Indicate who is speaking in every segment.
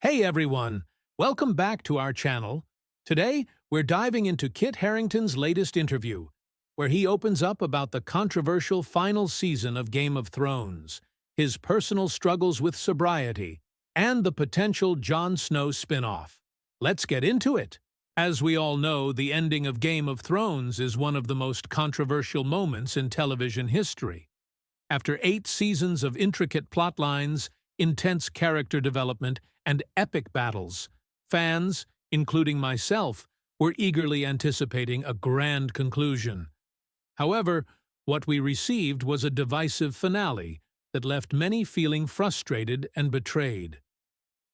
Speaker 1: Hey everyone, welcome back to our channel. Today, we're diving into Kit Harington's latest interview, where he opens up about the controversial final season of Game of Thrones, his personal struggles with sobriety, and the potential Jon Snow spin-off. Let's get into it! As we all know, the ending of Game of Thrones is one of the most controversial moments in television history. After 8 seasons of intricate plotlines, intense character development, and epic battles, fans, including myself, were eagerly anticipating a grand conclusion. However, what we received was a divisive finale that left many feeling frustrated and betrayed.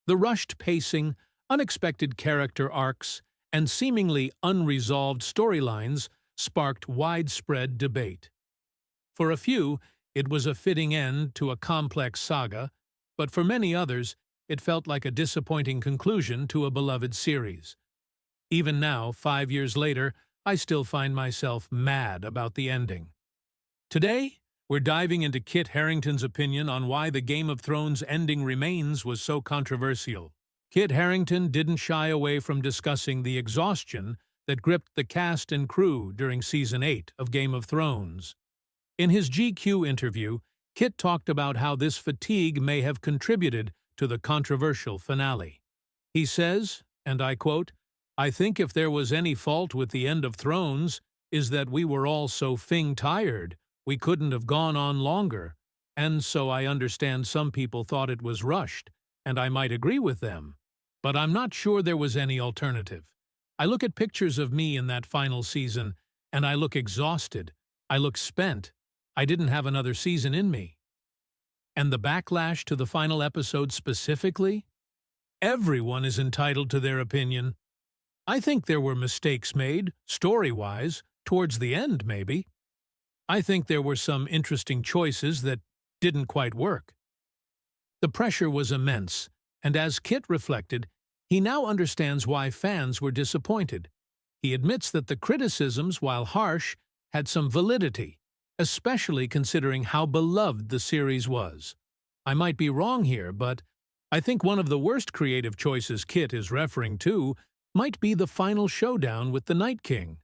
Speaker 1: The rushed pacing, unexpected character arcs, and seemingly unresolved storylines sparked widespread debate. For a few, it was a fitting end to a complex saga, but for many others, it felt like a disappointing conclusion to a beloved series. Even now, 5 years later, I still find myself mad about the ending. Today, we're diving into Kit Harington's opinion on why the Game of Thrones ending remains was so controversial. Kit Harington didn't shy away from discussing the exhaustion that gripped the cast and crew during Season 8 of Game of Thrones. In his GQ interview, Kit talked about how this fatigue may have contributed to the controversial finale. He says, and I quote, "I think if there was any fault with the end of Thrones, is that we were all so tired, we couldn't have gone on longer, and so I understand some people thought it was rushed, and I might agree with them. But I'm not sure there was any alternative. I look at pictures of me in that final season, and I look exhausted, I look spent. I didn't have another season in me." And the backlash to the final episode specifically? Everyone is entitled to their opinion. I think there were mistakes made, story-wise, towards the end maybe. I think there were some interesting choices that didn't quite work. The pressure was immense, and as Kit reflected, he now understands why fans were disappointed. He admits that the criticisms, while harsh, had some validity, especially considering how beloved the series was. I might be wrong here, but I think one of the worst creative choices Kit is referring to might be the final showdown with the Night King.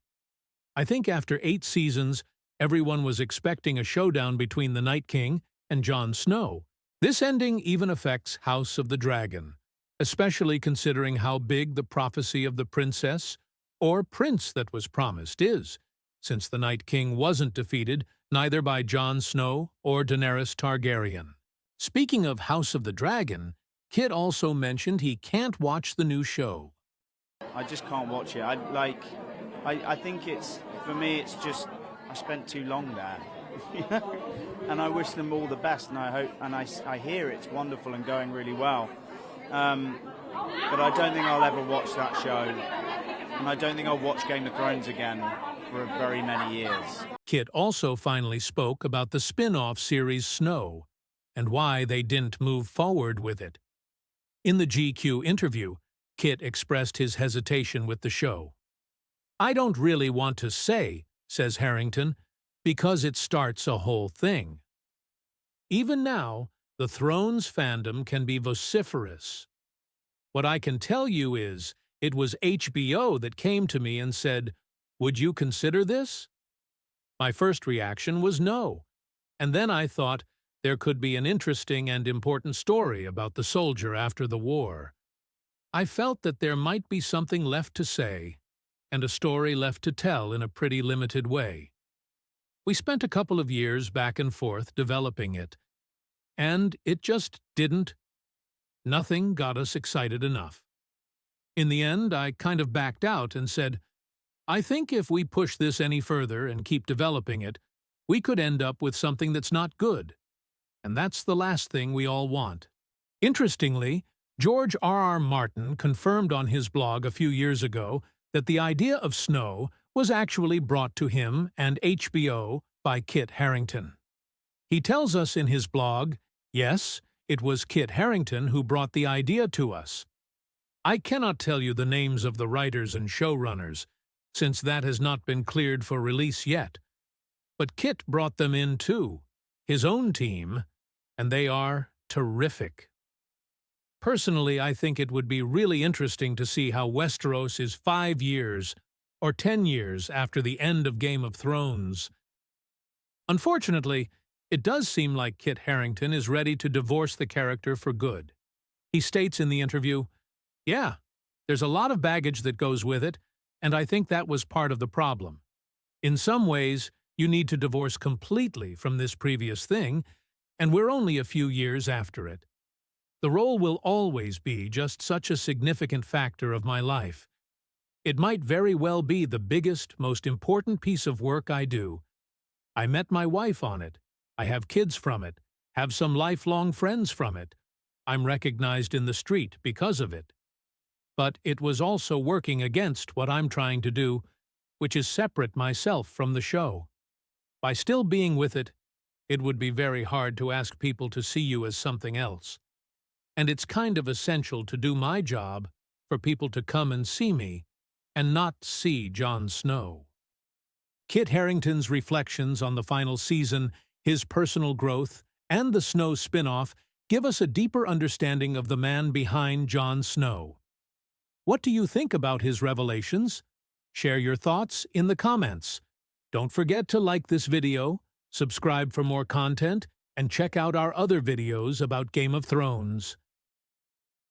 Speaker 1: I think after 8 seasons, everyone was expecting a showdown between the Night King and Jon Snow. This ending even affects House of the Dragon, especially considering how big the prophecy of the princess or prince that was promised is, since the Night King wasn't defeated neither by Jon Snow or Daenerys Targaryen. Speaking of House of the Dragon, Kit also mentioned he can't watch the new show.
Speaker 2: I just can't watch it. I think for me, it's just, I spent too long there. And I wish them all the best, and I hope, and I hear it's wonderful and going really well. But I don't think I'll ever watch that show, and I don't think I'll watch Game of Thrones again for very many years.
Speaker 1: Kit also finally spoke about the spin-off series Snow and why they didn't move forward with it. In the GQ interview, Kit expressed his hesitation with the show. "I don't really want to say," says Harington, "because it starts a whole thing. Even now, the Thrones fandom can be vociferous. What I can tell you is, it was HBO that came to me and said, 'Would you consider this?' My first reaction was no, and then I thought there could be an interesting and important story about the soldier after the war. I felt that there might be something left to say, and a story left to tell in a pretty limited way. We spent a couple of years back and forth developing it, and it just didn't. Nothing got us excited enough. In the end, I kind of backed out and said, I think if we push this any further and keep developing it, we could end up with something that's not good. And that's the last thing we all want." Interestingly, George R.R. Martin confirmed on his blog a few years ago that the idea of Snow was actually brought to him and HBO by Kit Harington. He tells us in his blog, "Yes, it was Kit Harington who brought the idea to us. I cannot tell you the names of the writers and showrunners, since that has not been cleared for release yet. But Kit brought them in too, his own team, and they are terrific." Personally, I think it would be really interesting to see how Westeros is 5 years or 10 years after the end of Game of Thrones. Unfortunately, it does seem like Kit Harington is ready to divorce the character for good. He states in the interview, "Yeah, there's a lot of baggage that goes with it, and I think that was part of the problem. In some ways, you need to divorce completely from this previous thing, and we're only a few years after it. The role will always be just such a significant factor of my life. It might very well be the biggest, most important piece of work I do. I met my wife on it. I have kids from it, have some lifelong friends from it. I'm recognized in the street because of it. But it was also working against what I'm trying to do, which is separate myself from the show. By still being with it, it would be very hard to ask people to see you as something else. And it's kind of essential to do my job for people to come and see me and not see Jon Snow." Kit Harington's reflections on the final season, his personal growth, and the Snow spin-off give us a deeper understanding of the man behind Jon Snow. What do you think about his revelations? Share your thoughts in the comments. Don't forget to like this video, subscribe for more content, and check out our other videos about Game of Thrones.